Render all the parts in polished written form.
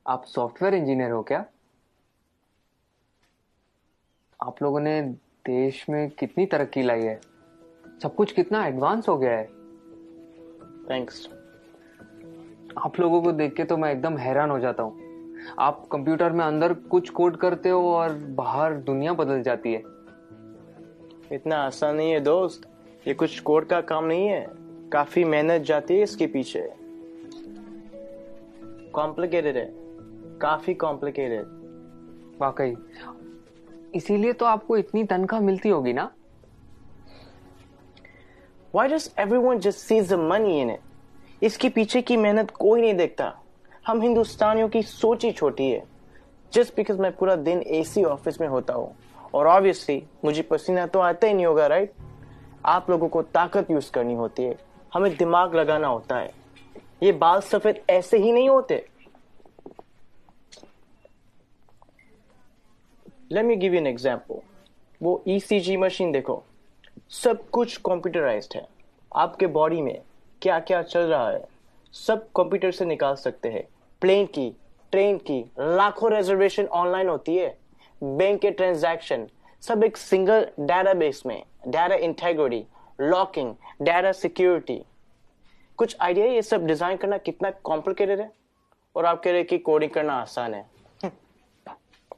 आप software engineer हो क्या? आप लोगों ने देश में कितनी तरक्की लाई है। सब कुछ कितना एडवांस हो गया है। थैंक्स। आप लोगों को देख के तो मैं एकदम हैरान हो जाता हूँ। आप कंप्यूटर में अंदर कुछ कोड करते हो और बाहर दुनिया बदल जाती है। इतना आसान नहीं है दोस्त, ये कुछ कोड का काम नहीं है, काफी मेहनत जाती है इसके पीछे। कॉम्प्लिकेटेड है, काफी कॉम्प्लिकेटेड। वाकई, इसीलिए तो आपको इतनी तनख्वाह मिलती होगी ना। Why does everyone just sees the money in it? इसके पीछे की मेहनत कोई नहीं देखता। हम हिंदुस्तानियों की सोच ही छोटी है। Just because मैं पूरा दिन एसी ऑफिस में होता हूँ और ऑब्वियसली मुझे पसीना तो आता ही नहीं होगा, राइट? आप लोगों को ताकत यूज करनी होती है, हमें दिमाग लगाना होता है। ये बाल सफेद ऐसे ही नहीं होते। Let me give you an example. वो ECG मशीन देखो, सब कुछ कंप्यूटराइज्ड है। आपके बॉडी में क्या क्या चल रहा है सब कंप्यूटर से निकाल सकते हैं। प्लेन की, ट्रेन की, लाखों रिजर्वेशन ऑनलाइन होती है। बैंक के ट्रांजैक्शन सब एक सिंगल डेटाबेस में। Data integrity, locking, data security. कुछ आइडिया ये सब डिजाइन करना कितना कॉम्प्लिकेटेड है? और आप कह रहे कि कोडिंग करना आसान है।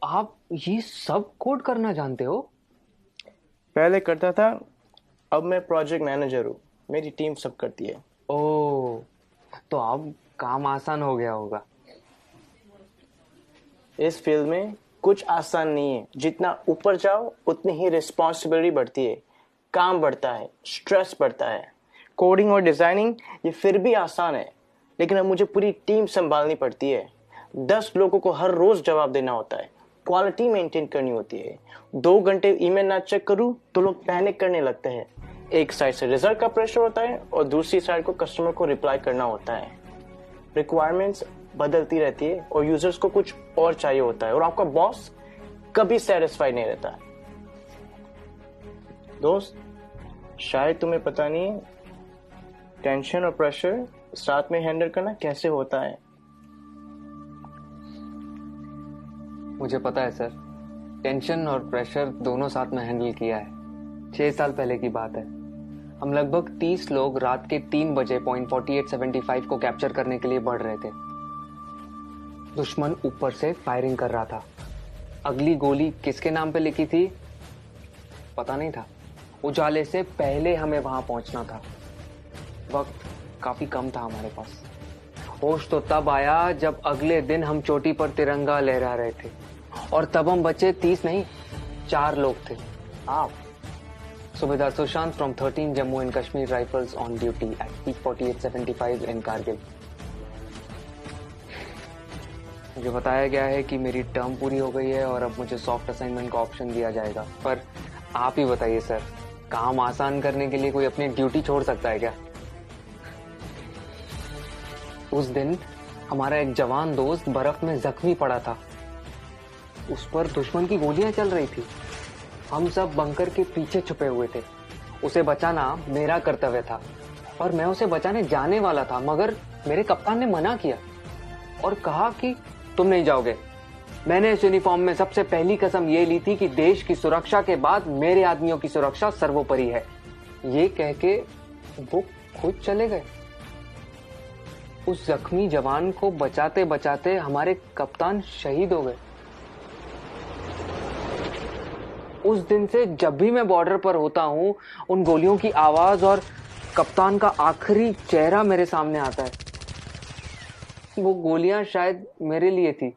आप ये सब कोड करना जानते हो? पहले करता था, अब मैं प्रोजेक्ट मैनेजर हूँ, मेरी टीम सब करती है। ओह, तो अब काम आसान हो गया होगा। इस फील्ड में कुछ आसान नहीं है। जितना ऊपर जाओ उतनी ही रिस्पॉन्सिबिलिटी बढ़ती है, काम बढ़ता है, स्ट्रेस बढ़ता है। कोडिंग और डिजाइनिंग ये फिर भी आसान है, लेकिन अब मुझे पूरी टीम संभालनी पड़ती है। 10 लोगों को हर रोज जवाब देना होता है, क्वालिटी मेंटेन करनी होती है। 2 घंटे ईमेल ना चेक करूं तो लोग पैनिक करने लगते हैं। एक साइड से रिजल्ट का प्रेशर होता है और दूसरी साइड को कस्टमर को रिप्लाई करना होता है। रिक्वायरमेंट्स बदलती रहती है और यूजर्स को कुछ और चाहिए होता है, और आपका बॉस कभी सेटिस्फाइड नहीं रहता। दोस्त, शायद तुम्हें पता नहीं है टेंशन और प्रेशर साथ में हैंडल करना कैसे होता है। मुझे पता है सर, टेंशन और प्रेशर दोनों साथ में हैंडल किया है। 6 साल पहले की बात है। हम लगभग 30 लोग रात के 3 बजे पॉइंट 4875 को कैप्चर करने के लिए बढ़ रहे थे। दुश्मन ऊपर से फायरिंग कर रहा था। अगली गोली किसके नाम पे लिखी थी पता नहीं था। उजाले से पहले हमें वहां पहुंचना था। वक्त काफी कम था हमारे पास। होश तो तब आया जब अगले दिन हम चोटी पर तिरंगा लहरा रहे थे, और तब हम बचे 30 नहीं 4 लोग थे। आप Subedar Sushant from 13 Jammu and Kashmir rifles on duty at peak 4875 in Kargil. मुझे बताया गया है कि मेरी टर्म पूरी हो गई है और अब मुझे सॉफ्ट असाइनमेंट का ऑप्शन दिया जाएगा। पर आप ही बताइए सर, काम आसान करने के लिए कोई अपनी ड्यूटी छोड़ सकता है क्या? उस दिन हमारा एक जवान दोस्त बर्फ में जख्मी पड़ा था। उस पर दुश्मन की गोलियां चल रही थी। हम सब बंकर के पीछे छुपे हुए थे। उसे बचाना मेरा कर्तव्य था और मैं उसे बचाने जाने वाला था, मगर मेरे कप्तान ने मना किया और कहा कि तुम नहीं जाओगे। मैंने इस यूनिफॉर्म में सबसे पहली कसम ये ली थी कि देश की सुरक्षा के बाद मेरे आदमियों की सुरक्षा सर्वोपरि है। ये कह के वो खुद चले गए। उस जख्मी जवान को बचाते बचाते हमारे कप्तान शहीद हो गए। उस दिन से जब भी मैं बॉर्डर पर होता हूं, उन गोलियों की आवाज और कप्तान का आखिरी चेहरा मेरे सामने आता है। वो गोलियां शायद मेरे लिए थी।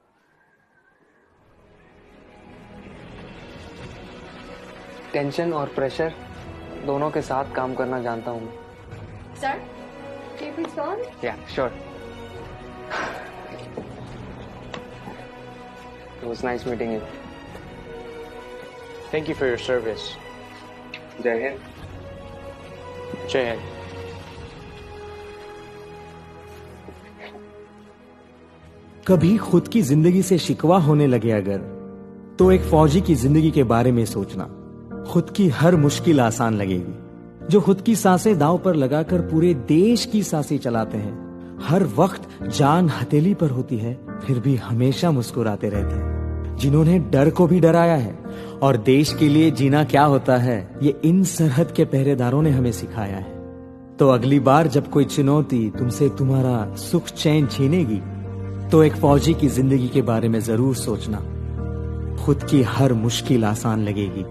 टेंशन और प्रेशर दोनों के साथ काम करना जानता हूं मैं। Sir, can you please go on? Yeah, sure. It was nice meeting you. Thank you for your service. जय हिंद। जय हिंद। कभी खुद की जिंदगी से शिकवा होने लगे अगर, तो एक फौजी की जिंदगी के बारे में सोचना। खुद की हर मुश्किल आसान लगेगी। जो खुद की सांसें दांव पर लगाकर पूरे देश की सांसें चलाते हैं। हर वक्त जान हथेली पर होती है, फिर भी हमेशा मुस्कुराते रहते हैं, जिन्होंने डर को भी डराया है और देश के लिए जीना क्या होता है ये इन सरहद के पहरेदारों ने हमें सिखाया है। तो अगली बार जब कोई चुनौती तुमसे तुम्हारा सुख चैन छीनेगी तो एक फौजी की जिंदगी के बारे में जरूर सोचना। खुद की हर मुश्किल आसान लगेगी